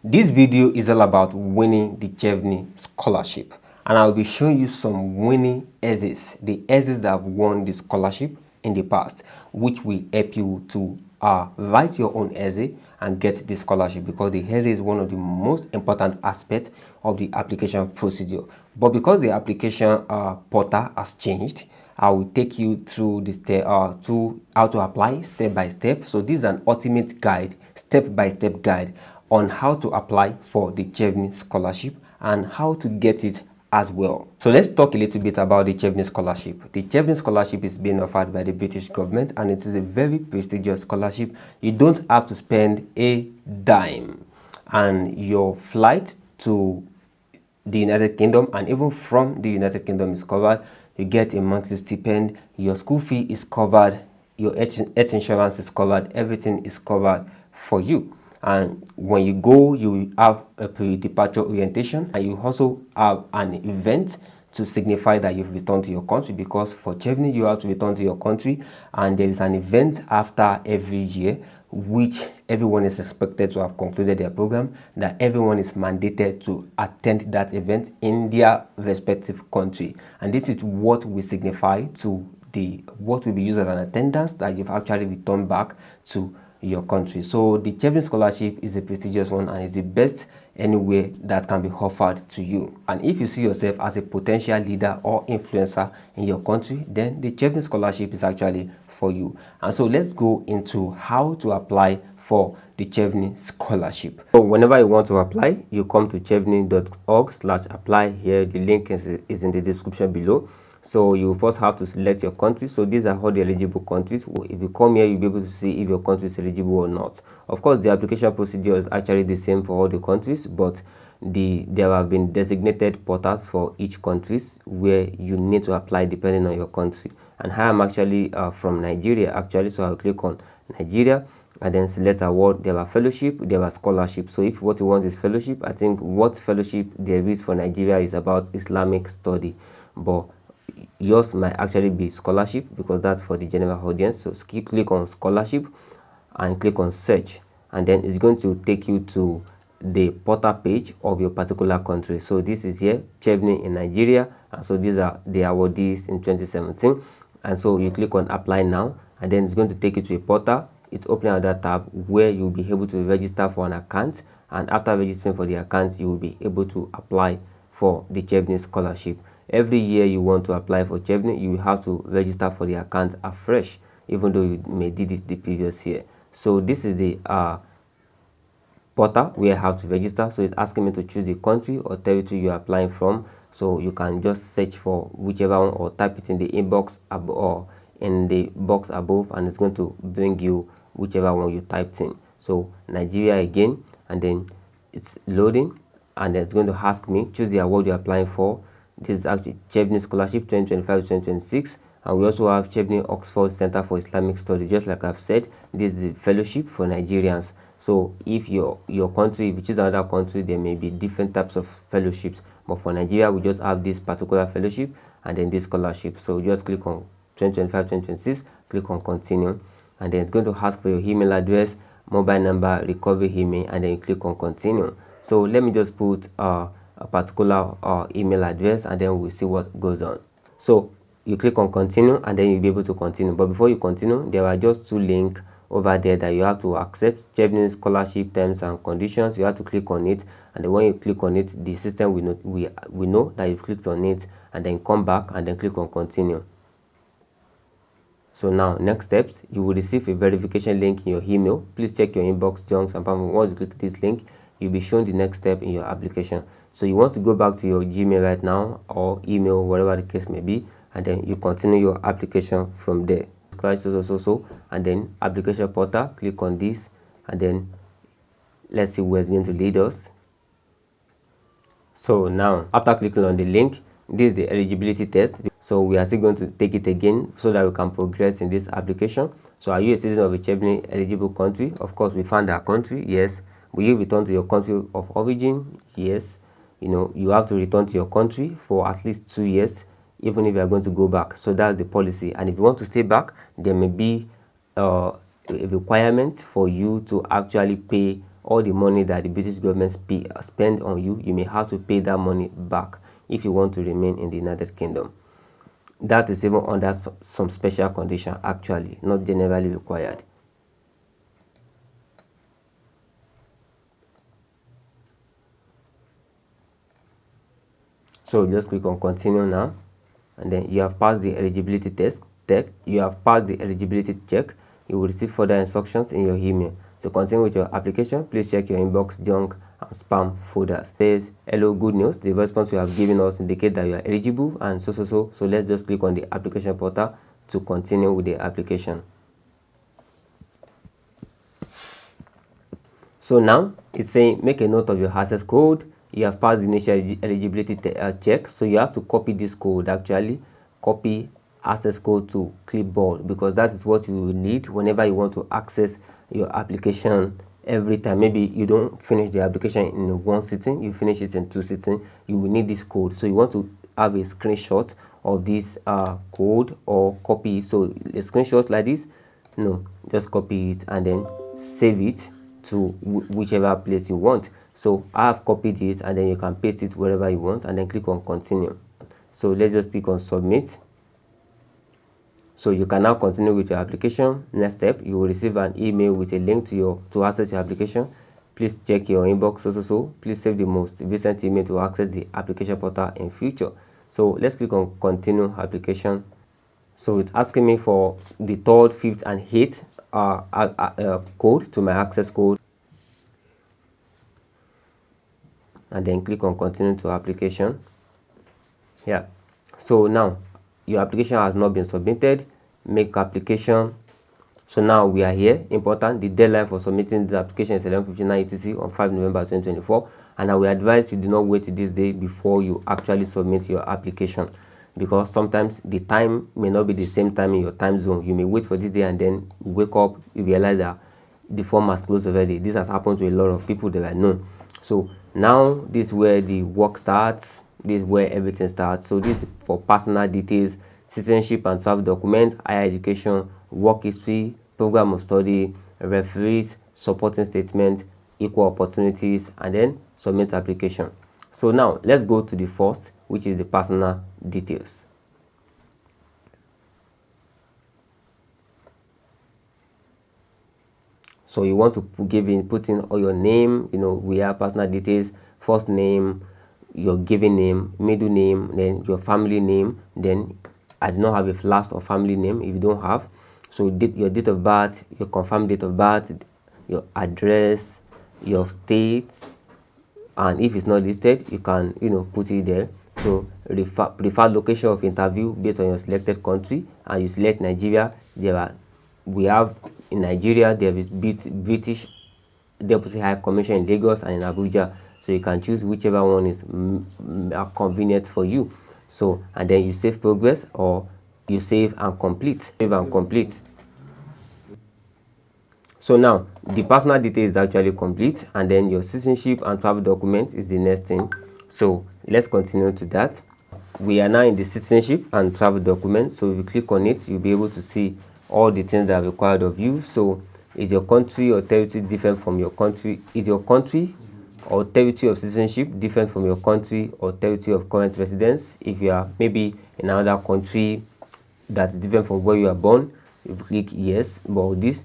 This video is all about winning the Chevening Scholarship, and I'll be showing you some winning essays, the essays that have won the scholarship in the past, which will help you to write your own essay and get the scholarship, because the essay is one of the most important aspects of the application procedure. But because the application portal has changed, I will take you through the to how to apply step by step. So this is an ultimate guide, step-by-step guide on how to apply for the Chevening Scholarship and how to get it as well. So let's talk a little bit about the Chevening Scholarship. The Chevening Scholarship is being offered by the British government, and it is a very prestigious scholarship. You don't have to spend a dime, and your flight to the United Kingdom and even from the United Kingdom is covered. You get a monthly stipend, your school fee is covered, your health insurance is covered, everything is covered for you. And when you go, you will have a pre-departure orientation, and you also have an event to signify that you've returned to your country, because for Chevening you have to return to your country, and there is an event after every year which everyone is expected to have concluded their program, that everyone is mandated to attend that event in their respective country. And this is what we signify to what will be used as an attendance that you've actually returned back to your country. So the Chevening Scholarship is a prestigious one, and is the best anywhere that can be offered to you. And if you see yourself as a potential leader or influencer in your country, then the Chevening Scholarship is actually for you. And so let's go into how to apply for the Chevening Scholarship. So whenever you want to apply, you come to chevening.org/apply. Here the link is in the description below. So you first have to select your country. So these are all the eligible countries. If you come here, you'll be able to see if your country is eligible or not. Of course, the application procedure is actually the same for all the countries, but there have been designated portals for each country where you need to apply depending on your country. And I am actually from Nigeria actually, so I'll click on Nigeria and then select award. There are fellowship, there are scholarship. So if what you want is fellowship, I think what fellowship there is for Nigeria is about Islamic study, but yours might actually be scholarship because that's for the general audience. So click on scholarship and click on search, and then it's going to take you to the portal page of your particular country. So this is here, Chevening in Nigeria, and so these are the awardees in 2017. And so you click on apply now, and then it's going to take you to a portal. It's opening another tab where you'll be able to register for an account, and after registering for the account, you will be able to apply for the Chevening Scholarship. Every year you want to apply for Chevening, you will have to register for the account afresh, even though you may did it the previous year. So this is the portal where I have to register. So it's asking me to choose the country or territory you're applying from. So you can just search for whichever one or type it in the inbox or in the box above, and it's going to bring you whichever one you typed in. So Nigeria again, and then it's loading, and then it's going to ask me choose the award you're applying for. This is actually Chevening Scholarship 2025-2026, and we also have Chevening Oxford Center for Islamic Study. Just like I've said, this is the fellowship for Nigerians. So if your country, if you choose another country, there may be different types of fellowships, but for Nigeria we just have this particular fellowship and then this scholarship. So just click on 2025-2026, click on continue, and then it's going to ask for your email address, mobile number, recovery email, and then you click on continue. So let me just put a particular email address, and then we'll see what goes on. So you click on continue, and then you'll be able to continue. But before you continue, there are just two links over there that you have to accept. Chevening Scholarship terms and conditions. You have to click on it, and then when you click on it, the system will know that you've clicked on it, and then come back and then click on continue. So now next steps, you will receive a verification link in your email. Please check your inbox, junks, and once you click this link, you'll be shown the next step in your application. So you want to go back to your Gmail right now, or email, whatever the case may be, and then you continue your application from there. And then application portal, click on this, and then let's see where it's going to lead us. So now after clicking on the link, this is the eligibility test. So we are still going to take it again so that we can progress in this application. So are you a citizen of a Chevening eligible country? Of course, we found our country. Yes. Will you return to your country of origin? Yes. You have to return to your country for at least 2 years, even if you are going to go back. So that's the policy. And if you want to stay back, there may be a requirement for you to actually pay all the money that the British government spend on you, you may have to pay that money back if you want to remain in the United Kingdom. That is even under some special condition, actually, not generally required. So just click on continue now, and then you have passed the eligibility test. You have passed the eligibility check. You will receive further instructions in your email. To continue with your application, please check your inbox, junk, and spam folders. It says, hello, good news. The response you have given us indicate that you are eligible, and so. So let's just click on the application portal to continue with the application. So now it's saying make a note of your access code. You have passed the initial eligibility check, so you have to copy this code. Actually, copy access code to clipboard, because that is what you will need whenever you want to access your application every time. Maybe you don't finish the application in one sitting, you finish it in 2 sittings, you will need this code. So you want to have a screenshot of this code or copy. So a screenshot like this, no, just copy it and then save it to whichever place you want. So I have copied it, and then you can paste it wherever you want, and then click on continue. So let's just click on submit. So you can now continue with your application. Next step, you will receive an email with a link to access your application. Please check your inbox. So please save the most recent email to access the application portal in future. So let's click on continue application. So it's asking me for the 3rd, 5th, and 8th code to my access code, and then click on continue to application. Yeah, so now your application has not been submitted. Make application. So now we are here. Important, the deadline for submitting the application is 11:59 UTC on 5 November 2024, and I will advise you do not wait this day before you actually submit your application, because sometimes the time may not be the same time in your time zone. You may wait for this day and then wake up, you realize that the form has closed already. This has happened to a lot of people that I know. So now this is where the work starts. This is where everything starts. So this is for personal details, citizenship and travel documents, higher education, work history, program of study, referees, supporting statements, equal opportunities, and then submit application. So now let's go to the first, which is the personal details. So you want to put in all your name. We have personal details: first name, your given name, middle name, then your family name. Then I do not have a last or family name if you don't have. So your date of birth, your confirmed date of birth, your address, your state, and if it's not listed, you can put it there. So preferred location of interview based on your selected country, and you select Nigeria. We have in Nigeria, there is British Deputy High Commission in Lagos and in Abuja. So you can choose whichever one is convenient for you. So, and then you save progress, or you save and complete. So now the personal details is actually complete, and then your citizenship and travel document is the next thing. So let's continue to that. We are now in the citizenship and travel document. So if you click on it, you'll be able to see all the things that are required of you. So is your country or territory different from your country? Is your country or territory of citizenship different from your country or territory of current residence? If you are maybe in another country that's different from where you are born, you click yes. But this,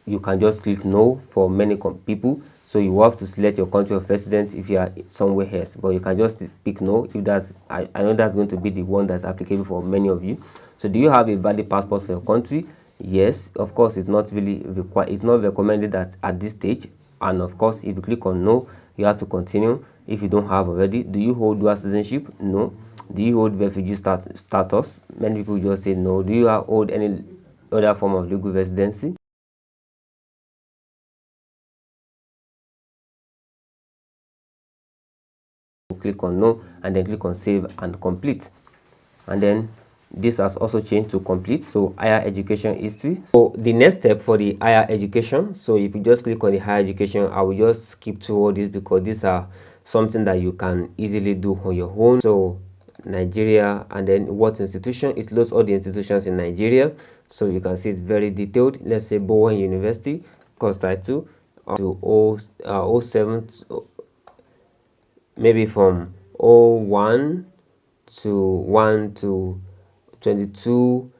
you can just click no for many people. So you have to select your country of residence if you are somewhere else, but you can just pick no if that's I know that's going to be the one that's applicable for many of you. So do you have a valid passport for your country? Yes, of course. It's not really required. It's not recommended that at this stage. And of course, if you click on no, you have to continue if you don't have already. Do you hold dual citizenship? No. Do you hold refugee status? Many people just say no. Do you hold any other form of legal residency? Click on no, and then click on save and complete. And then this has also changed to complete. So higher education history. So the next step for the higher education, so if you just click on the higher education, I will just skip to all this because these are something that you can easily do on your own. So Nigeria, and then what institution, it loads all the institutions in Nigeria. So you can see it's very detailed. Let's say Bowen University, course title, to 07, maybe from 01 to 1 to 22,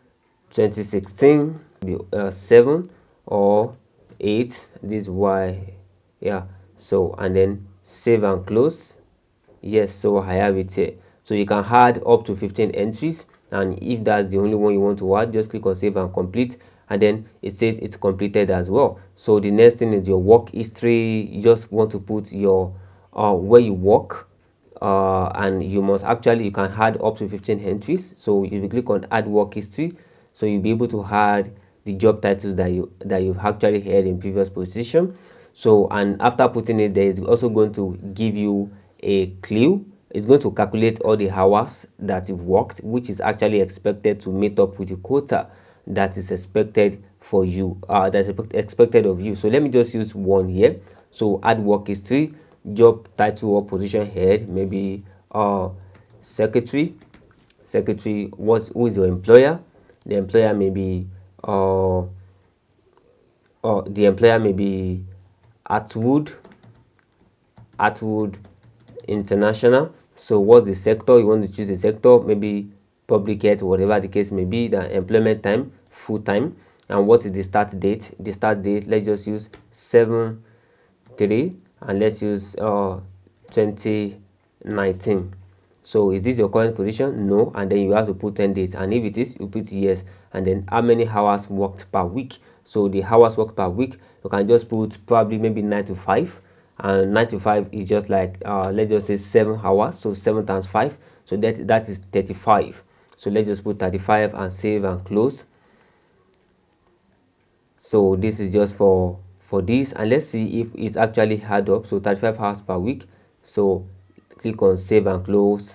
2016, be 7 or 8. This is why, yeah. So, and then save and close. Yes, so I have it here. So you can add up to 15 entries, and if that's the only one you want to add, just click on save and complete, and then it says it's completed as well. So the next thing is your work history. You just want to put your where you work, and you must actually, you can add up to 15 entries. So if you click on add work history, so you'll be able to add the job titles that you've actually held in previous position. So, and after putting it there, it's also going to give you a clue. It's going to calculate all the hours that you've worked, which is actually expected to meet up with the quota that is expected for you, that's expected of you. So let me just use one here. So add work history, job title or position head, maybe secretary. Who is your employer? The employer may be Atwood International. So what's the sector? You want to choose the sector, maybe public health, whatever the case may be. The employment time, full time. And what is the start date? The start date, let's just use 7/3, and let's use 2019. So is this your current position? No. And then you have to put 10 days, and if it is, you put yes. And then how many hours worked per week? So the hours worked per week, you can just put probably maybe 9 to 5, and 9 to 5 is just like let's just say 7 hours. So 7 times 5, so that is 35. So let's just put 35 and save and close. So this is just for this, and let's see if it actually add up. So 35 hours per week. So click on save and close,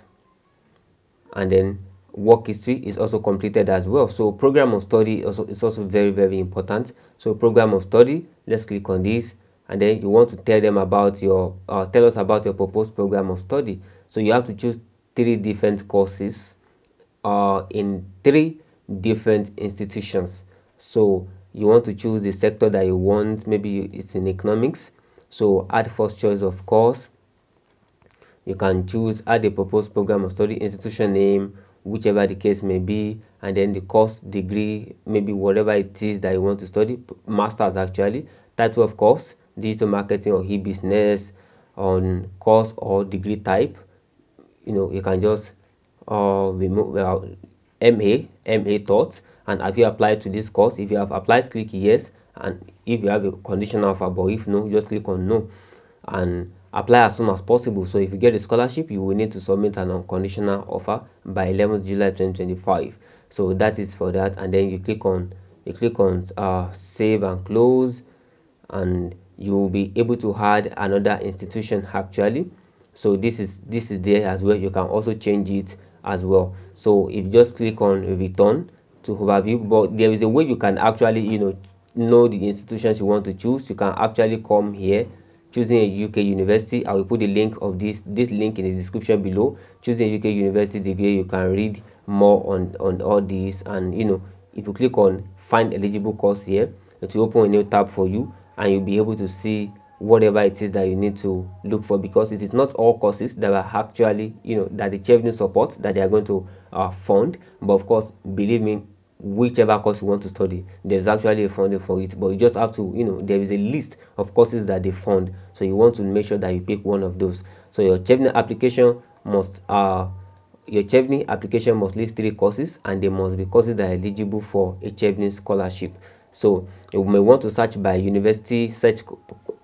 and then work history is also completed as well. So program of study is also very, very important. So program of study, let's click on this, and then you want to tell them about your tell us about your proposed program of study. So you have to choose 3 different courses in 3 different institutions. So you want to choose the sector that you want. Maybe it's in economics, so add first choice of course. You can choose add a proposed program of study, institution name, whichever the case may be, and then the course, degree, maybe whatever it is that you want to study, masters actually, title of course, digital marketing or e-business, on course or degree type. You can just remove MA thoughts, and have you applied to this course? If you have applied, click yes, and if you have a conditional offer, but if no, just click on no, and apply as soon as possible. So if you get a scholarship, you will need to submit an unconditional offer by 11th July 2025. So that is for that, and then you click on save and close, and you will be able to add another institution actually. So this is there as well. You can also change it as well. So if you just click on return to overview, but there is a way you can actually know the institutions you want to choose. You can actually come here, choosing a UK university. I will put the link of this link in the description below. Choosing a UK university degree, you can read more on all these, and if you click on find eligible course here, it will open a new tab for you, and you'll be able to see whatever it is that you need to look for, because it is not all courses that are actually that the Chevening supports that they are going to fund. But of course, believe me, whichever course you want to study, there's actually a funding for it, but you just have to there is a list of courses that they fund, so you want to make sure that you pick one of those. So your Chevening application must list 3 courses, and they must be courses that are eligible for a Chevening scholarship. So you may want to search by university, search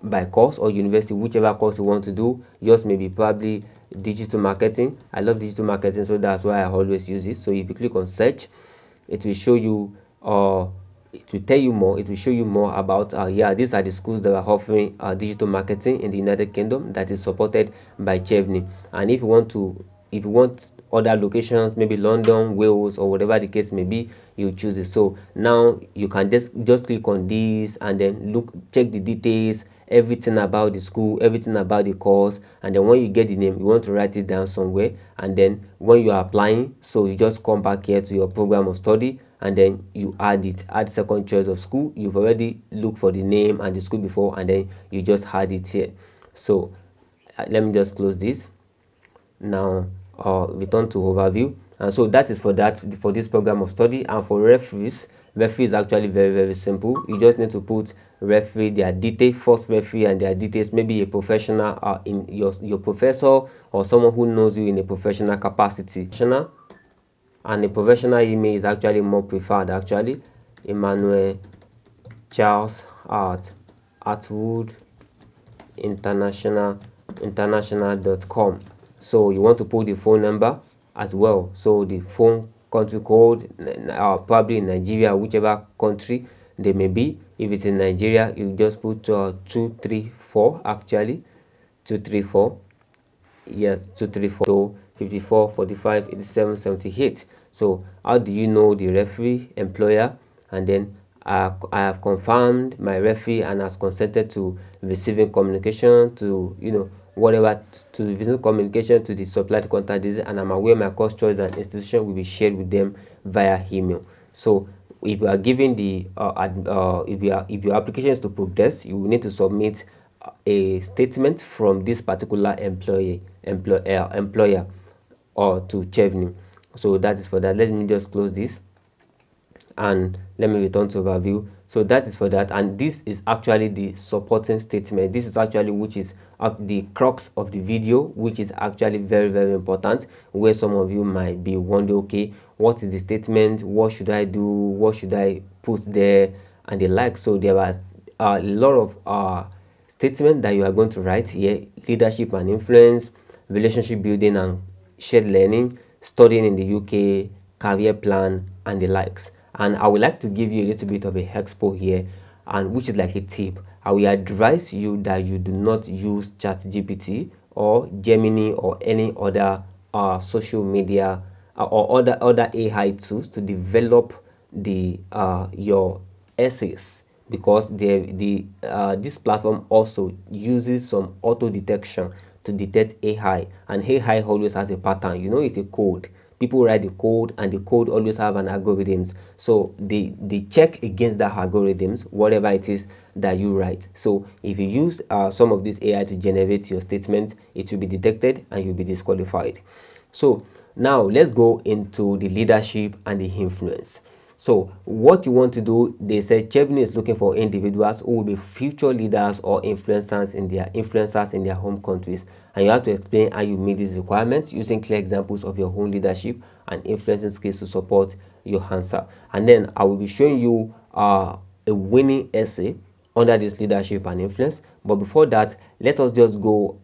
by course, or university, whichever course you want to do. Yours may be probably digital marketing. I love digital marketing, so that's why I always use it. So if you click on search, it will show you it will tell you more. It will show you more about these are the schools that are offering digital marketing in the United Kingdom that is supported by Chevening. And if you want other locations, maybe London, Wales, or whatever the case may be, you choose it. So now you can just click on this, and then check the details, everything about the school, everything about the course, and then when you get the name, you want to write it down somewhere. And then when you are applying, so you just come back here to your program of study, and then you add second choice of school. You've already looked for the name and the school before, and then you just add it here. So let me just close this. Now return to overview. And so that is for this program of study. And for referees is actually very simple. You just need to put referee, their detail, first referee and their details, maybe a professional in your professor or someone who knows you in a professional capacity. And a professional email is actually more preferred, actually. Emmanuel Charles at Atwood international.com. So you want to put the phone number as well. So the phone country code, probably in Nigeria, whichever country they may be. If it's in Nigeria, you just put 234, actually 234. Yes, 234. So 54 45 87 78. So how do you know the referee employer? And then I have confirmed my referee and has consented to receiving communication to whatever, to receiving communication to the supplied contact details, and I'm aware my course choice and institution will be shared with them via email. So if you are given the if your application is to progress, you will need to submit a statement from this particular employer or to Chevening. So that is for that. Let me just close this and let me return to overview. So that is for that, and this is actually the supporting statement. This is actually which is the crux of the video, which is actually very important, where some of you might be wondering, okay, what is the statement, what should I do, what should I put there, and the like. So there are a lot of statements that you are going to write here: leadership and influence, relationship building and shared learning, studying in the UK, career plan, and the likes. And I would like to give you a little bit of a expo here, and which is like a tip. I will advise you that you do not use ChatGPT or Gemini or any other social media or other AI tools to develop the your essays, because this platform also uses some auto detection to detect AI, and AI always has a pattern. It's a code. People write the code, and the code always have an algorithms. So they check against that algorithms, whatever it is that you write. So if you use some of this AI to generate your statement, it will be detected and you'll be disqualified. So now let's go into the leadership and the influence. So what you want to do, they said Chevening is looking for individuals who will be future leaders or influencers in their home countries, and you have to explain how you meet these requirements using clear examples of your own leadership and influencing skills to support your answer. And then I will be showing you a winning essay under this leadership and influence. But before that, let us just go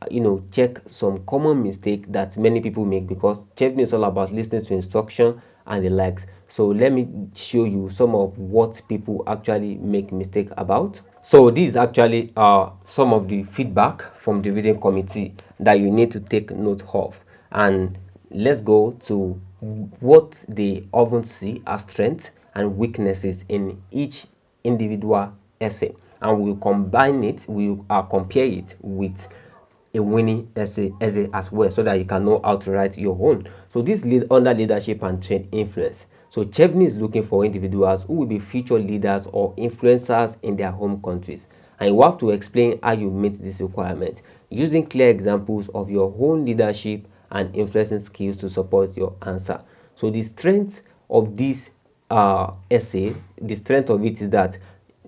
check some common mistake that many people make, because Chevening is all about listening to instruction and the likes. So let me show you some of what people actually make mistake about. So this is actually some of the feedback from the reading committee that you need to take note of. And let's go to what they often see as strengths and weaknesses in each individual essay, and we'll combine it, we'll compare it with a winning essay as well, so that you can know how to write your own. So this under leadership and trend influence. So Chevening is looking for individuals who will be future leaders or influencers in their home countries, and you have to explain how you meet this requirement using clear examples of your own leadership and influencing skills to support your answer. So the strength of this essay, the strength of it is that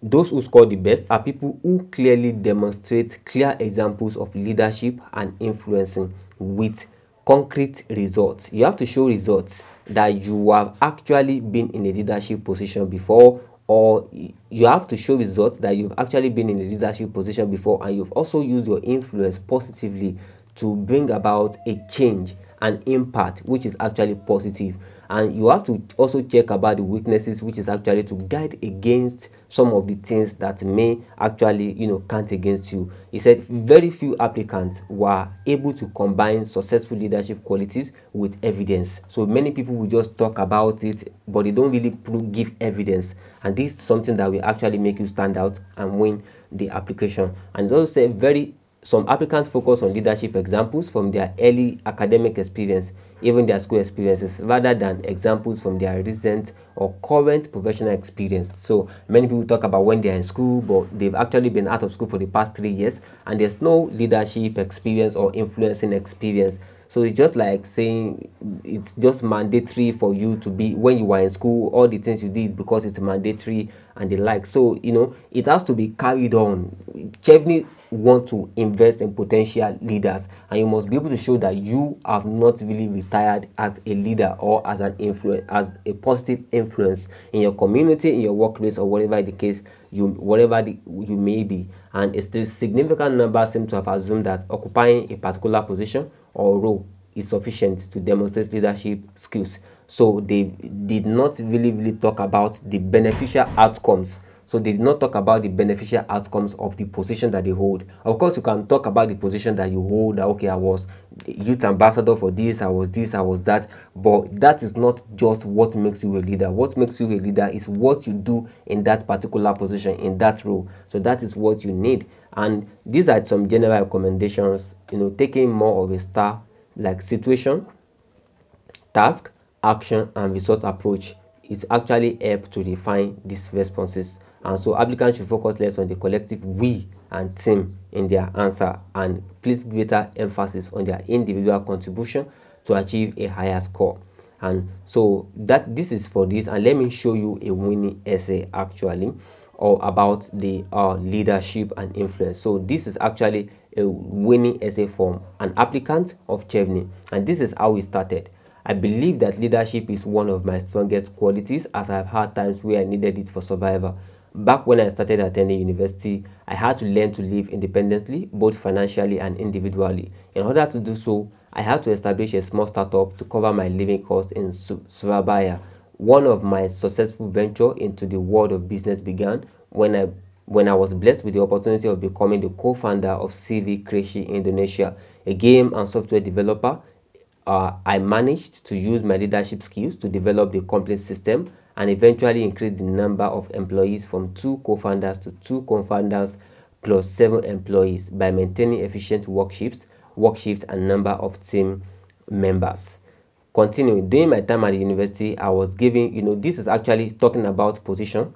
those who score the best are people who clearly demonstrate clear examples of leadership and influencing with concrete results. You have to show results that you have actually been in a leadership position before, or you have to show results that you've actually been in a leadership position before, and you've also used your influence positively to bring about a change and impact which is actually positive. And you have to also check about the weaknesses, which is actually to guide against some of the things that may actually count against you. He said very few applicants were able to combine successful leadership qualities with evidence. So many people will just talk about it, but they don't really give evidence, and this is something that will actually make you stand out and win the application. And also say very some applicants focus on leadership examples from their early academic experience, even their school experiences, rather than examples from their recent or current professional experience. So many people talk about when they're in school, but they've actually been out of school for the past 3 years, and there's no leadership experience or influencing experience. So it's just like saying it's just mandatory for you to be, when you were in school, all the things you did because it's mandatory and the like. So it has to be carried on. Chevening want to invest in potential leaders, and you must be able to show that you have not really retired as a leader or as an influence, as a positive influence in your community, in your workplace, or whatever the case you may be. And a still significant number seem to have assumed that occupying a particular position or role is sufficient to demonstrate leadership skills. So they did not really talk about the beneficial outcomes. So they did not talk about the beneficial outcomes of the position that they hold. Of course, you can talk about the position that you hold, that okay, I was youth ambassador for this, I was that, but that is not just what makes you a leader. What makes you a leader is what you do in that particular position, in that role. So that is what you need. And these are some general recommendations, taking more of a star like situation, task, action, and result approach is actually help to define these responses. And so applicants should focus less on the collective we and team in their answer, and place greater emphasis on their individual contribution to achieve a higher score. And so this is for this, and let me show you a winning essay actually, or about the leadership and influence. So this is actually a winning essay from an applicant of Chevening, and this is how it started. I believe that leadership is one of my strongest qualities, as I've had times where I needed it for survival. Back when I started attending university, I had to learn to live independently, both financially and individually. In order to do so, I had to establish a small startup to cover my living costs in Surabaya. One of my successful ventures into the world of business began when I was blessed with the opportunity of becoming the co-founder of CV Kreshi Indonesia, a game and software developer. I managed to use my leadership skills to develop the complete system and eventually increase the number of employees from 2 co-founders to 2 co-founders plus 7 employees by maintaining efficient work shifts and number of team members. Continuing, during my time at the university, I was giving, this is actually talking about position,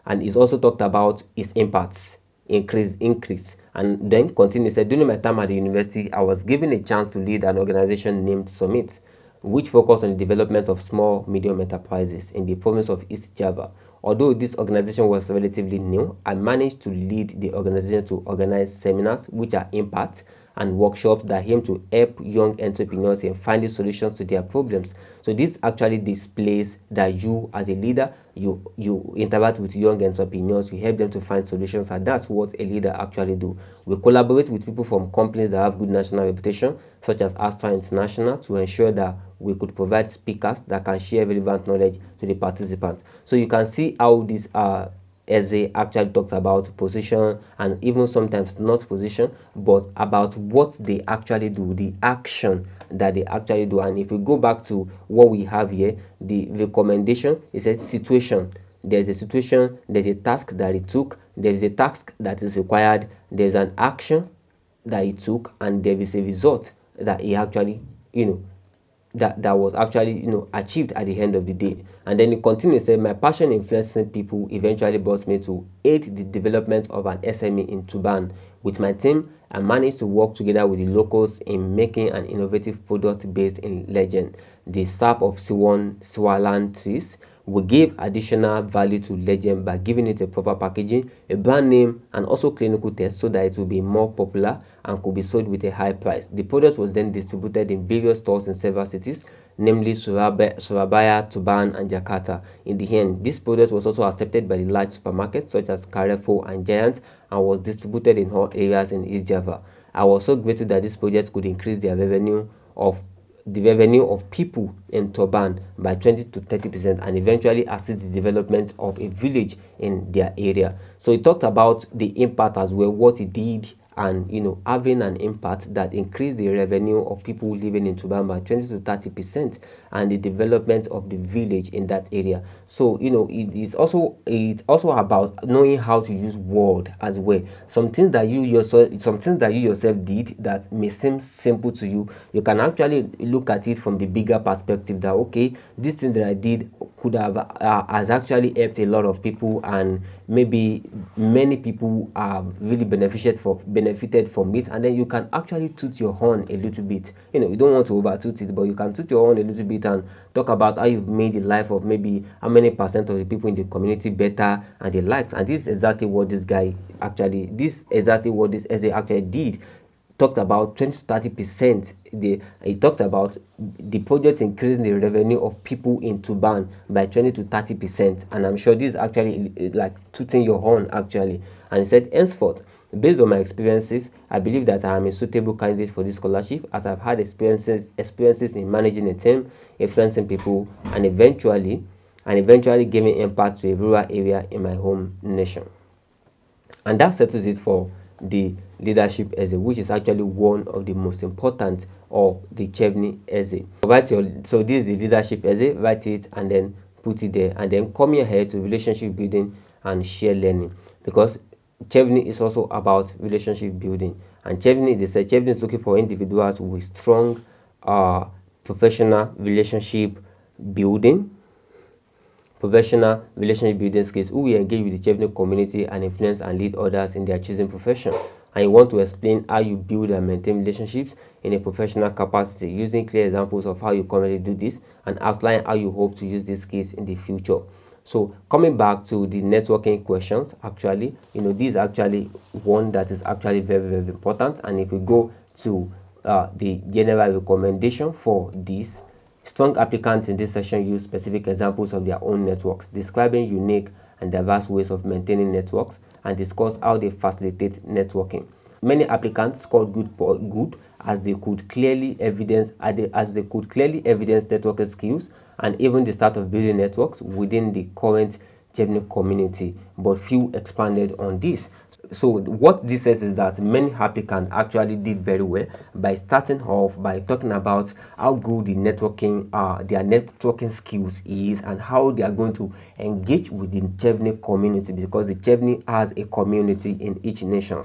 and it's also talked about its impacts, increase. And then continue, said, during my time at the university, I was given a chance to lead an organization named Summit, which focused on the development of small, medium enterprises in the province of East Java. Although this organization was relatively new, I managed to lead the organization to organize seminars, which are impact, and workshops that aim to help young entrepreneurs in finding solutions to their problems. So this actually displays that you, as a leader, you interact with young entrepreneurs, you help them to find solutions, and that's what a leader actually do. We collaborate with people from companies that have good national reputation, such as Astra International, to ensure that we could provide speakers that can share relevant knowledge to the participants. So you can see how these are essay actually talks about position, and even sometimes not position, but about what they actually do, the action that they actually do. And if we go back to what we have here, the recommendation is a situation. There's a situation, there's a task that it took, there's a task that is required, there's an action that he took, and there is a result that he actually that was actually achieved at the end of the day. And then he continues, say, my passion influencing people eventually brought me to aid the development of an SME in Tuban. With my team, I managed to work together with the locals in making an innovative product based in Legend, the sap of Swalan trees. We gave additional value to Legend by giving it a proper packaging, a brand name, and also clinical tests so that it will be more popular and could be sold with a high price. The product was then distributed in various stores in several cities, namely Surabaya, Tuban, and Jakarta. In the end, this product was also accepted by the large supermarkets such as Carrefour and Giant, and was distributed in all areas in East Java. I was so grateful that this project could increase the revenue of people in Turban by 20 to 30%, and eventually assist the development of a village in their area. So he talked about the impact as well, what he did and having an impact that increase the revenue of people living in Tuban by 20 to 30% and the development of the village in that area. So it's also about knowing how to use word as well. Some things that you yourself did that may seem simple to you, you can actually look at it from the bigger perspective that, okay, this thing that I did could have has actually helped a lot of people, and maybe many people are really benefited from it. And then you can actually toot your horn a little bit. You don't want to over toot it, but you can toot your horn a little bit and talk about how you've made the life of maybe how many percent of the people in the community better and the likes. And this is exactly what this essay actually did. Talked about 20 to 30%. He talked about the project increasing the revenue of people in Tuban by 20 to 30%, and I'm sure this is actually like tooting your horn actually. And he said, henceforth, based on my experiences, I believe that I am a suitable candidate for this scholarship, as I've had experiences in managing a team, influencing people, and eventually giving impact to a rural area in my home nation. And that settles it for the leadership essay, which is actually one of the most important of the Chevening essay. So this is the leadership essay. Write it and then put it there, and then come here to relationship building and share learning, because Chevening is also about relationship building. And Chevening is looking for individuals with strong professional relationship building skills, who will engage with the Chevening community and influence and lead others in their chosen profession. And you want to explain how you build and maintain relationships in a professional capacity, using clear examples of how you currently do this and outline how you hope to use these skills in the future. So coming back to the networking questions, actually, this is actually one that is actually very, very important. And if we go to the general recommendation for this, strong applicants in this session use specific examples of their own networks, describing unique and diverse ways of maintaining networks, and discuss how they facilitate networking. Many applicants scored good as they could clearly evidence networking skills and even the start of building networks within the current Chevening community, but few expanded on this. So what this says is that many applicants actually did very well by starting off by talking about how good the networking their networking skills is, and how they are going to engage with the Chevening community, because the Chevening has a community in each nation,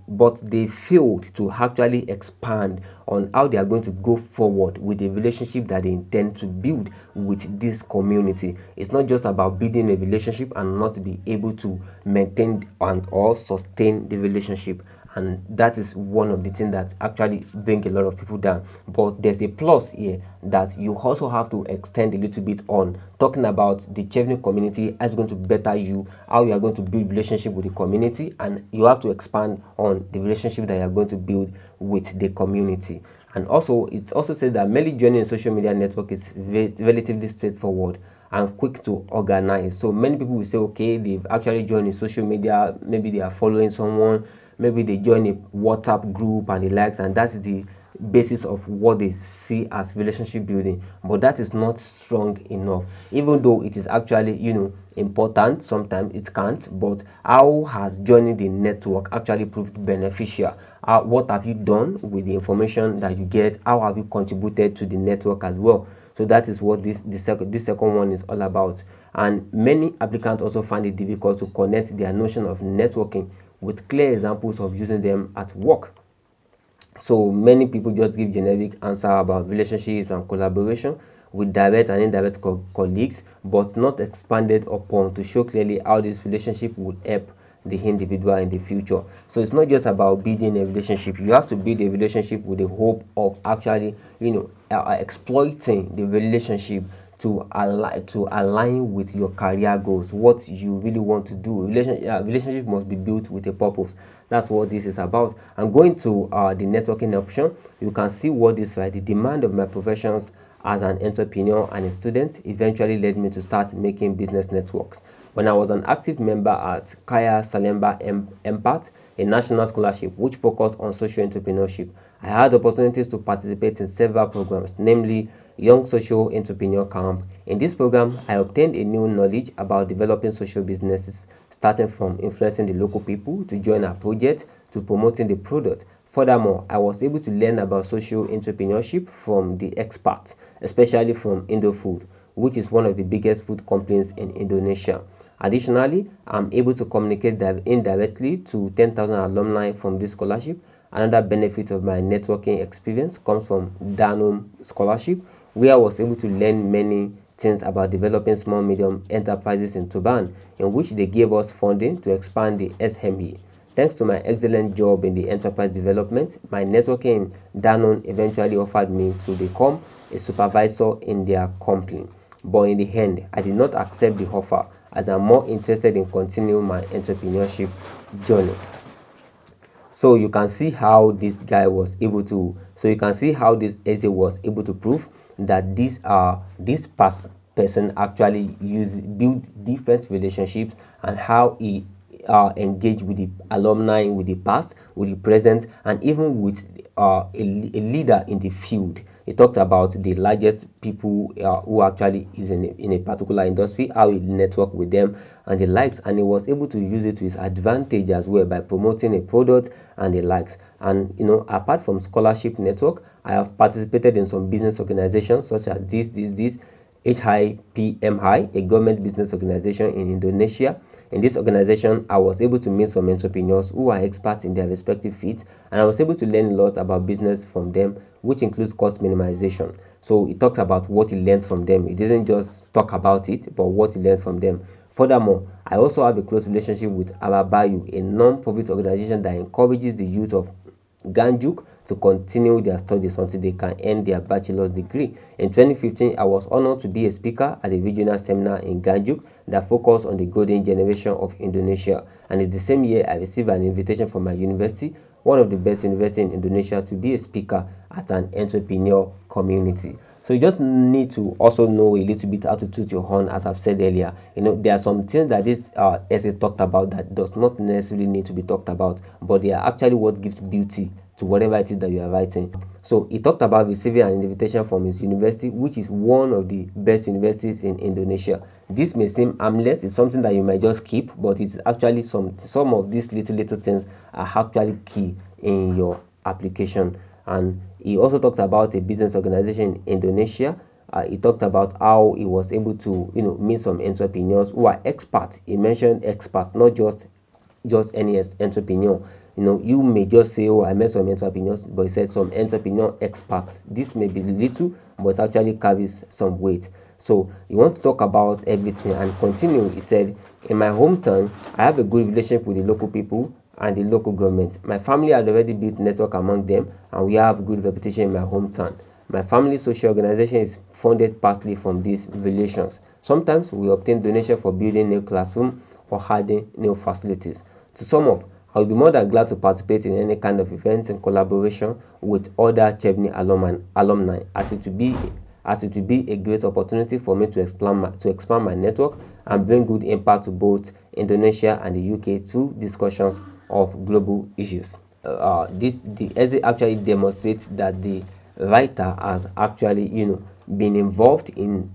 but they failed to actually expand on how they are going to go forward with the relationship that they intend to build with this community. It's not just about building a relationship and not be able to maintain and or sustain the relationship, and that is one of the things that actually bring a lot of people down. But there's a plus here that you also have to extend a little bit on talking about the Chevening community, how it's going to better you, how you are going to build relationship with the community, and you have to expand on the relationship that you are going to build with the community. And also, it also says that merely joining a social media network is relatively straightforward and quick to organize. So many people will say, okay, they've actually joined a social media, maybe they are following someone, maybe they join a WhatsApp group and the likes, and that's the basis of what they see as relationship building. But that is not strong enough, even though it is actually important. Sometimes it can't. But how has joining the network actually proved beneficial? What have you done with the information that you get? How have you contributed to the network as well? So that is what this second one is all about. And many applicants also find it difficult to connect their notion of networking with clear examples of using them at work. So many people just give generic answer about relationships and collaboration with direct and indirect colleagues, but not expanded upon to show clearly how this relationship would help the individual in the future. So it's not just about building a relationship. You have to build a relationship with the hope of actually, exploiting the relationship to align with your career goals, what you really want to do. Relationship must be built with a purpose. That's what this is about. And going to the networking option, you can see what this right. The demand of my professions as an entrepreneur and a student eventually led me to start making business networks. When I was an active member at Kaya Salemba Empath, a national scholarship which focused on social entrepreneurship, I had opportunities to participate in several programs, namely Young Social Entrepreneur Camp. In this program, I obtained a new knowledge about developing social businesses, starting from influencing the local people to join our project to promoting the product. Furthermore, I was able to learn about social entrepreneurship from the experts, especially from Indofood, which is one of the biggest food companies in Indonesia. Additionally, I'm able to communicate indirectly to 10,000 alumni from this scholarship. Another benefit of my networking experience comes from Danum Scholarship, where I was able to learn many things about developing small medium enterprises in Tuban, in which they gave us funding to expand the SME. Thanks to my excellent job in the enterprise development, my networking in Danone eventually offered me to become a supervisor in their company. But in the end, I did not accept the offer as I'm more interested in continuing my entrepreneurship journey. So you can see how this guy was able to, so you can see how this essay was able to prove that this person actually build different relationships, and how he engage with the alumni, with the past, with the present, and even with a leader in the field. He talked about the largest people who actually is in a particular industry, how he network with them and the likes, and he was able to use it to his advantage as well by promoting a product and the likes. And apart from scholarship network, I have participated in some business organizations such as this HIPMI, a government business organization in Indonesia. In this organization, I was able to meet some entrepreneurs who are experts in their respective fields, and I was able to learn a lot about business from them, which includes cost minimization. So he talked about what he learned from them. He didn't just talk about it, but what he learned from them. Furthermore, I also have a close relationship with Ababayu, a non-profit organization that encourages the youth of Ganjuk to continue their studies until they can earn their bachelor's degree. In 2015, I was honored to be a speaker at a regional seminar in Ganjuk that focused on the golden generation of Indonesia. And in the same year, I received an invitation from my university, one of the best universities in Indonesia, to be a speaker at an entrepreneur community. So you just need to also know a little bit how to toot your horn, as I've said earlier. There are some things that this essay talked about that does not necessarily need to be talked about, but they are actually what gives beauty to whatever it is that you are writing. So he talked about receiving an invitation from his university, which is one of the best universities in Indonesia. This may seem harmless, it's something that you might just keep, but it's actually some of these little things are actually key in your application. And he also talked about a business organization in Indonesia. He talked about how he was able to meet some entrepreneurs who are experts. He mentioned experts, not just any entrepreneur. You may just say, oh, I met some entrepreneurs, but he said some entrepreneur experts. This may be little, but actually carries some weight. So you want to talk about everything and continue. He said, in my hometown, I have a good relationship with the local people and the local government. My family had already built network among them, and we have good reputation in my hometown. My family social organization is funded partly from these relations. Sometimes we obtain donation for building new classroom or adding new facilities. To sum up, I will be more than glad to participate in any kind of events in collaboration with other Chevening alumni, as it will be a great opportunity for me to expand my network and bring good impact to both Indonesia and the UK through discussions of global issues. The essay actually demonstrates that the writer has actually been involved in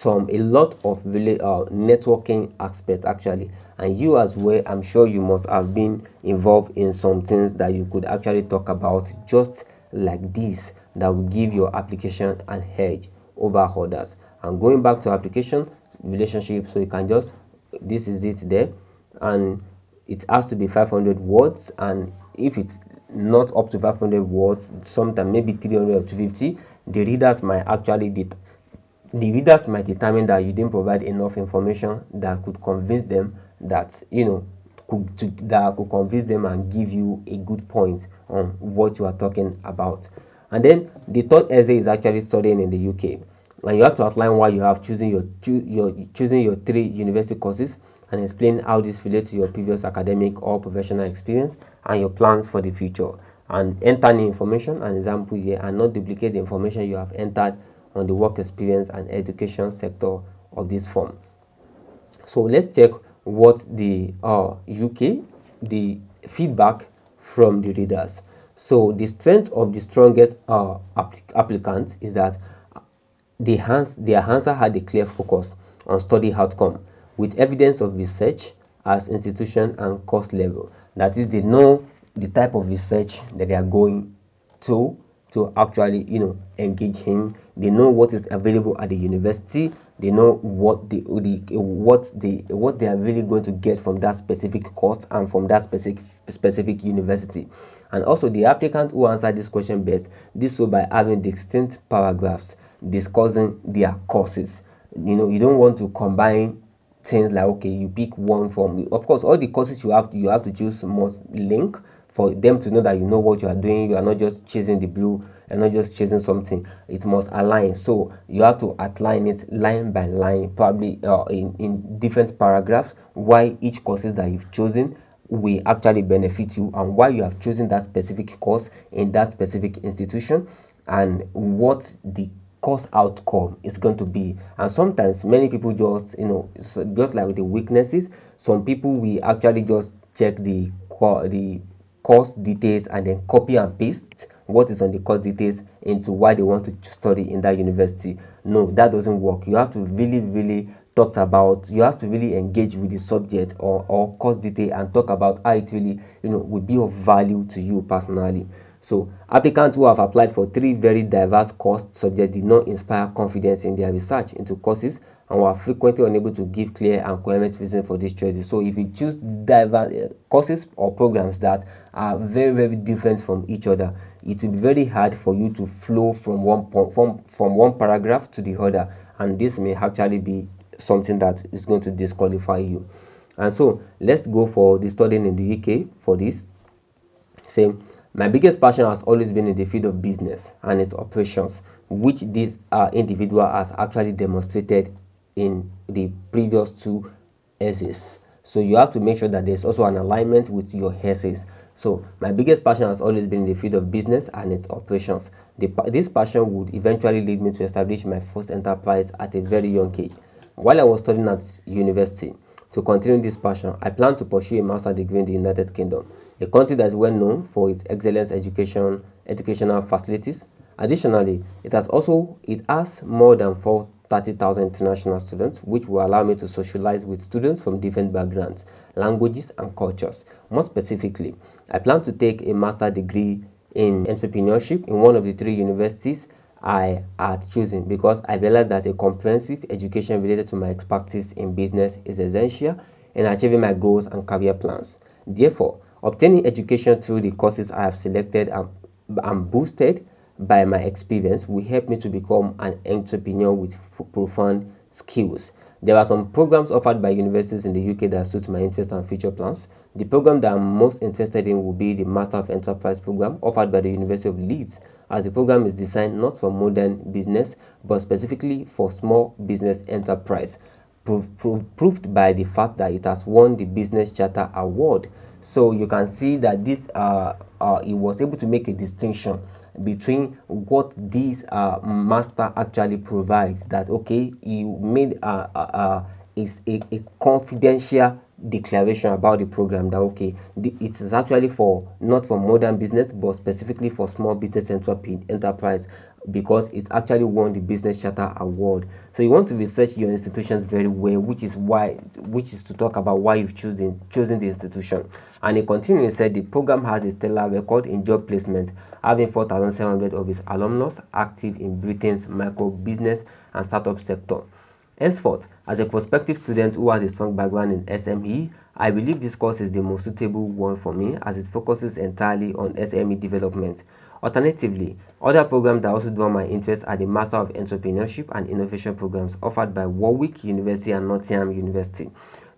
a lot of networking aspects actually, and you as well, I'm sure you must have been involved in some things that you could actually talk about just like this, that will give your application an edge over others. And going back to application relationship, so you can just, this is it there, and it has to be 500 words, and if it's not up to 500 words, sometimes maybe 300 or 250, the readers might determine that you didn't provide enough information that could convince them that could convince them and give you a good point on what you are talking about. And then the third essay is actually studying in the UK, and you have to outline why you have choosing your 3 university courses, and explain how this relates to your previous academic or professional experience and your plans for the future. And enter new information, an example here, and not duplicate the information you have entered on the work experience and education sector of this form. So let's check what the the feedback from the readers. So the strength of the strongest applicants is that their answer had a clear focus on study outcome with evidence of research as institution and cost level. That is, they know the type of research that they are going to actually engage in. They know what is available at the university. They know what they are really going to get from that specific course and from that specific university. And also, the applicant who answered this question best did so by having distinct paragraphs discussing their courses. You don't want to combine things like, okay, you pick one from, of course, all the courses you have to choose must link for them to know that you know what you are doing. You are not just chasing the blue and not just chasing something. It must align. So you have to outline it line by line, probably in different paragraphs, why each courses that you've chosen will actually benefit you and why you have chosen that specific course in that specific institution and what the course outcome is going to be. And sometimes many people just just like the weaknesses, some people will actually just check the course details and then copy and paste what is on the course details into why they want to study in that university. No, that doesn't work. You have to really you have to really engage with the subject or course detail and talk about how it really will be of value to you personally. So applicants who have applied for 3 very diverse course subjects did not inspire confidence in their research into courses and were frequently unable to give clear and coherent reason for these choices. So if you choose diverse courses or programs that are very different from each other, it will be very hard for you to flow from one paragraph to the other, and this may actually be something that is going to disqualify you. And so let's go for the studying in the UK for this. Same. My biggest passion has always been in the field of business and its operations, which this individual has actually demonstrated in the previous 2 essays. So you have to make sure that there's also an alignment with your essays. So my biggest passion has always been in the field of business and its operations. This passion would eventually lead me to establish my first enterprise at a very young age. While I was studying at university, to continue this passion, I plan to pursue a master's degree in the United Kingdom, a country that is well known for its excellent educational facilities. Additionally, it has more than 30,000 international students, which will allow me to socialize with students from different backgrounds, languages, and cultures. More specifically, I plan to take a master's degree in entrepreneurship in one of the 3 universities I had chosen, because I realized that a comprehensive education related to my expertise in business is essential in achieving my goals and career plans. Therefore, obtaining education through the courses I have selected and boosted by my experience will help me to become an entrepreneur with profound skills. There are some programs offered by universities in the UK that suit my interests and future plans. The program that I'm most interested in will be the Master of Enterprise program offered by the University of Leeds, as the program is designed not for modern business but specifically for small business enterprise, proved by the fact that it has won the Business Charter Award. So you can see that this it was able to make a distinction between what this master actually provides, that okay, you made is a confidential declaration about the program, that okay, it is actually for not for modern business but specifically for small business enterprise, because it's actually won the Business Charter Award. So you want to research your institutions very well, which is to talk about why you've chosen the institution. And he continued, said the program has a stellar record in job placement, having 4,700 of its alumnus active in Britain's micro business and startup sector. Henceforth, as a prospective student who has a strong background in SME, I believe this course is the most suitable one for me, as it focuses entirely on SME development. Alternatively, other programs that also draw my interest are the Master of Entrepreneurship and Innovation programs offered by Warwick University and Nottingham University.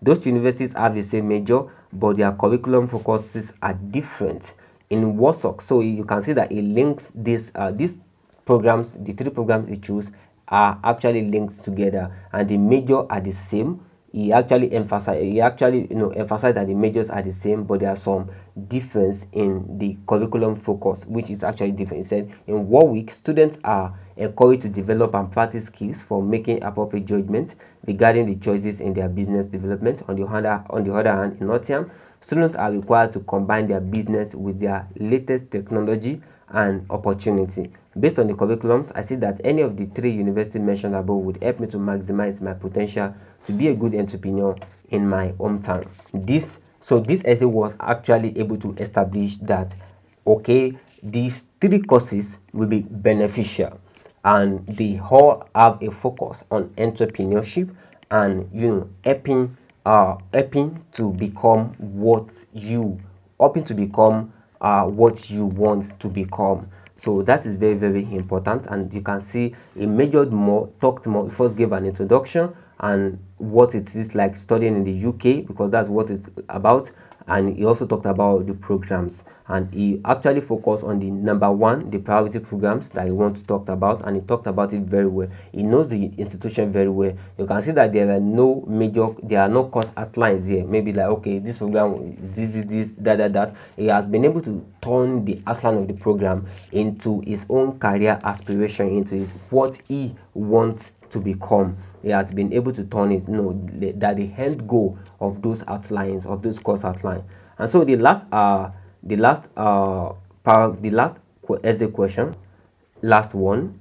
Those universities have the same major, but their curriculum focuses are different in Warsaw. So you can see that it links these programs, the 3 programs you choose are actually linked together, and the major are the same. He actually emphasized that the majors are the same, but there are some difference in the curriculum focus, which is actually different. He said in Warwick, students are encouraged to develop and practice skills for making appropriate judgments regarding the choices in their business development. On the other hand, in Nottingham, students are required to combine their business with their latest technology and opportunity. Based on the curriculums, I see that any of the 3 universities mentioned above would help me to maximize my potential to be a good entrepreneur in my hometown. This essay was actually able to establish that, okay, these 3 courses will be beneficial and they all have a focus on entrepreneurship and helping to become what you want to become. So that is very, very important, and you can see he majored more, talked more. He first gave an introduction and what it is like studying in the UK, because that's what it's about, and he also talked about the programs, and he actually focused on the number 1, the priority programs that he wants to talk about, and he talked about it very well. He knows the institution very well. You can see that there are no course outlines here, maybe like, okay, this program is this that. He has been able to turn the outline of the program into his own career aspiration, into what he wants to become. He has been able to turn it, that the end goal of those outlines, of those course outlines. And so the last essay question, last one,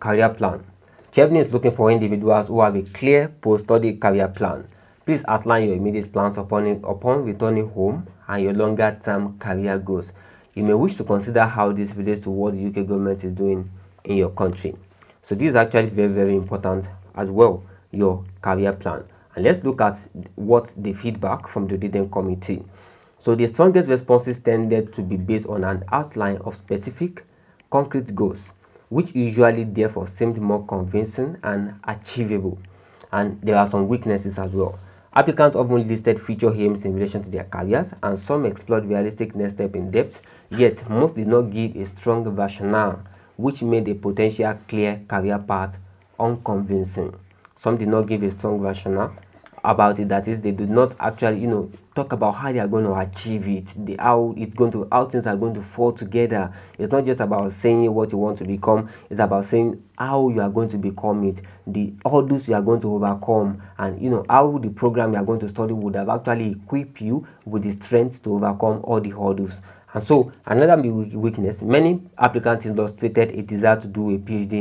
career plan. Chevening is looking for individuals who have a clear post-study career plan. Please outline your immediate plans upon returning home and your longer-term career goals. You may wish to consider how this relates to what the UK government is doing in your country. So this is actually very, very important as well, your career plan. And let's look at what the feedback from the reading committee. So the strongest responses tended to be based on an outline of specific, concrete goals, which usually therefore seemed more convincing and achievable. And there are some weaknesses as well. Applicants often listed future aims in relation to their careers, and some explored realistic next step in depth, yet most did not give a strong rationale, which made a potential clear career path unconvincing. Some did not give a strong rationale about it, that is, they did not actually talk about how they are going to achieve it, how things are going to fall together. It's not just about saying what you want to become, it's about saying how you are going to become it, the hurdles you are going to overcome, and how the program you are going to study would have actually equipped you with the strength to overcome all the hurdles. And so another weakness, many applicants illustrated a desire to do a PhD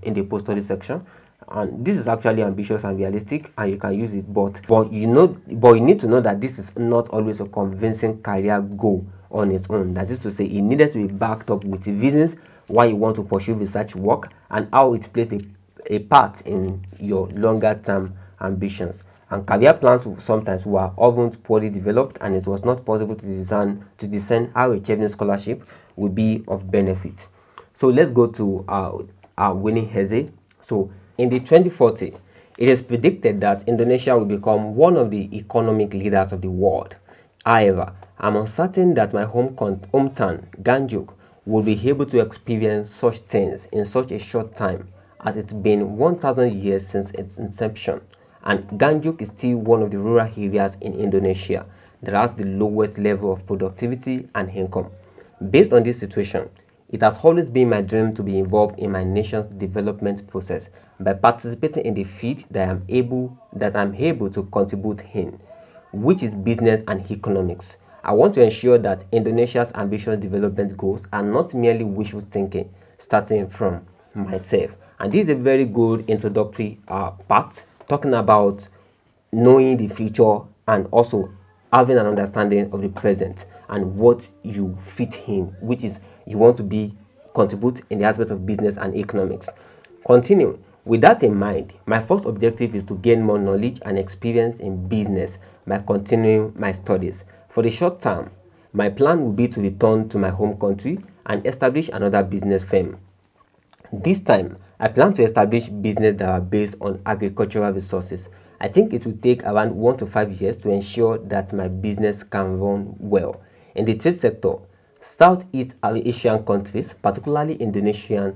in the post-study section. And this is actually ambitious and realistic, and you can use it, but you need to know that this is not always a convincing career goal on its own. That is to say, it needed to be backed up with reasons why you want to pursue research work and how it plays a part in your longer term ambitions. And career plans sometimes were often poorly developed, and it was not possible to discern how a Chevening scholarship would be of benefit. So let's go to our winning essay. So in the 2040, it is predicted that Indonesia will become one of the economic leaders of the world. However, I'm uncertain that my hometown, Ganjuk, will be able to experience such things in such a short time, as it's been 1,000 years since its inception, and Ganjuk is still one of the rural areas in Indonesia that has the lowest level of productivity and income. Based on this situation, it has always been my dream to be involved in my nation's development process by participating in the field that I'm able to contribute in, which is business and economics. I want to ensure that Indonesia's ambitious development goals are not merely wishful thinking, starting from myself. And this is a very good introductory part, talking about knowing the future and also having an understanding of the present and what you fit in, which is you want to contribute in the aspect of business and economics. Continue. With that in mind, my first objective is to gain more knowledge and experience in business by continuing my studies. For the short term, my plan will be to return to my home country and establish another business firm. This time, I plan to establish business that are based on agricultural resources. I think it will take around 1 to 5 years to ensure that my business can run well. In the trade sector, Southeast Asian countries, particularly Indonesian,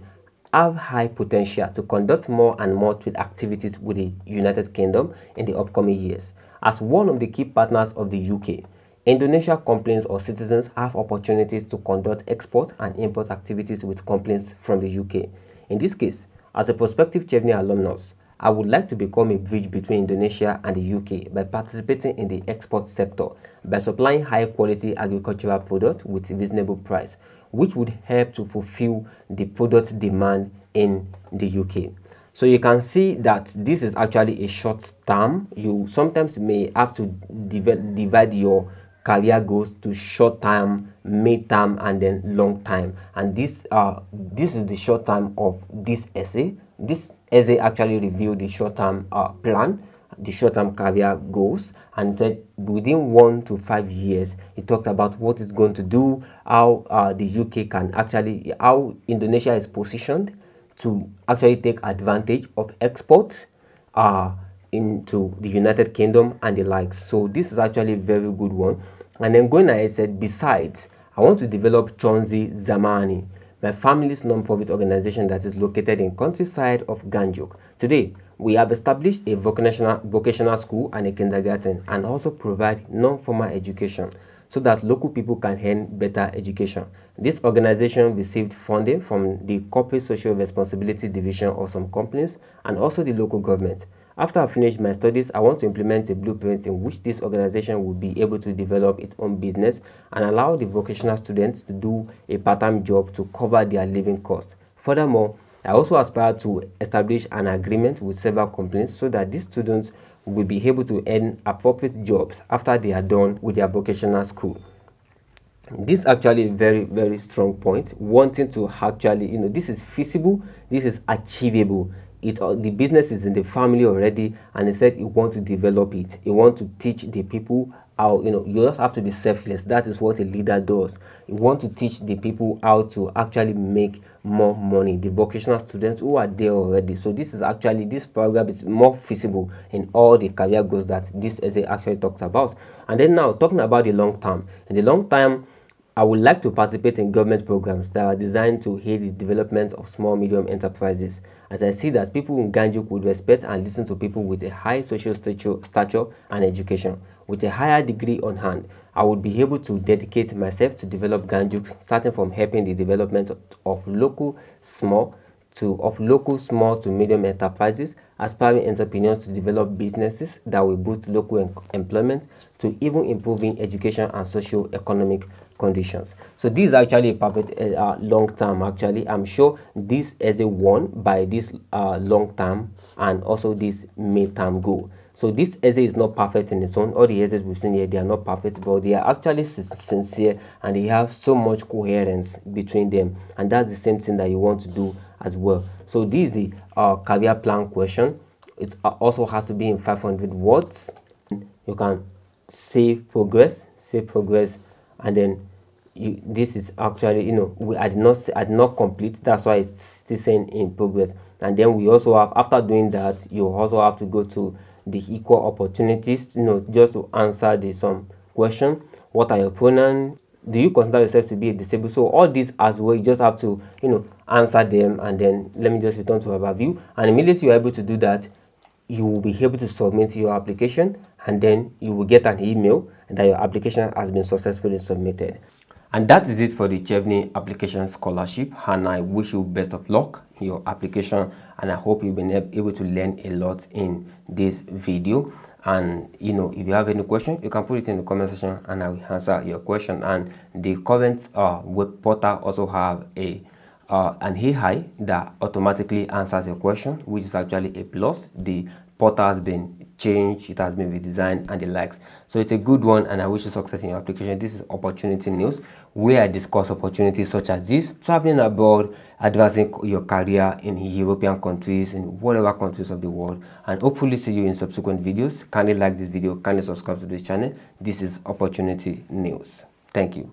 have high potential to conduct more and more trade activities with the United Kingdom in the upcoming years. As one of the key partners of the UK, Indonesia companies or citizens have opportunities to conduct export and import activities with companies from the UK. In this case, as a prospective Chevening alumnus, I would like to become a bridge between Indonesia and the UK by participating in the export sector, by supplying high-quality agricultural products with a reasonable price. which would help to fulfill the product demand in the UK. So you can see that this is actually a short term. You sometimes may have to divide your career goals to short term, mid term, and then long time. And this is the short term of this essay. This essay actually reviewed the short term plan, the short term career goals, and said within 1 to 5 years, it talked about what it's going to do, how the UK can actually, how Indonesia is positioned to actually take advantage of exports into the United Kingdom and the likes. So this is actually a very good one. And then going ahead, said, besides, I want to develop Chonzi Zamani, my family's non-profit organization that is located in countryside of Ganjuk. Today, we have established a vocational school and a kindergarten, and also provide non-formal education so that local people can earn better education. This organization received funding from the Corporate Social Responsibility Division of some companies and also the local government. After I finish my studies, I want to implement a blueprint in which this organization will be able to develop its own business and allow the vocational students to do a part-time job to cover their living costs. Furthermore, I also aspire to establish an agreement with several companies so that these students will be able to earn appropriate jobs after they are done with their vocational school. This is actually a very, very strong point, wanting to actually, this is feasible, this is achievable. The business is in the family already, and he said he wants to develop it. He wants to teach the people how, you just have to be selfless. That is what a leader does. You want to teach the people how to actually make more money, the vocational students who are there already. So this program is more feasible in all the career goals that this essay actually talks about. And then now talking about the long term. In the long term, I would like to participate in government programs that are designed to aid the development of small medium enterprises, as I see that people in Ganjuk would respect and listen to people with a high social stature and education. With a higher degree on hand, I would be able to dedicate myself to develop Ganjuk, starting from helping the development of local small to medium enterprises, aspiring entrepreneurs to develop businesses that will boost local employment, to even improving education and socio-economic conditions. So this is actually a perfect long term. Actually, I'm sure this is a one by this long term and also this mid-term goal. So this essay is not perfect in its own. All the essays we've seen here, they are not perfect, but they are actually sincere, and they have so much coherence between them. And that's the same thing that you want to do as well. So this is the career plan question. It also has to be in 500 words. You can save progress, and then this is actually, I did not complete. That's why it's still saying in progress. And then we also have, after doing that, you also have to go to the equal opportunities, just to answer some question. What are your pronouns? Do you consider yourself to be a disabled? So all these as well, you just have to, answer them. And then let me just return to overview. And immediately you're able to do that, you will be able to submit your application, and then you will get an email that your application has been successfully submitted. And that is it for the Chevening Application Scholarship, and I wish you best of luck in your application, and I hope you've been able to learn a lot in this video. And if you have any question, you can put it in the comment section and I will answer your question. And the current web portal also have an AI that automatically answers your question, which is actually a plus. The portal has been changed, it has been redesigned and the likes. So it's a good one, and I wish you success in your application. This is Opportunity News, where I discuss opportunities such as this: traveling abroad, advancing your career in European countries, in whatever countries of the world. And hopefully see you in subsequent videos. Kindly like this video, kindly subscribe to this channel. This is Opportunity News. Thank you.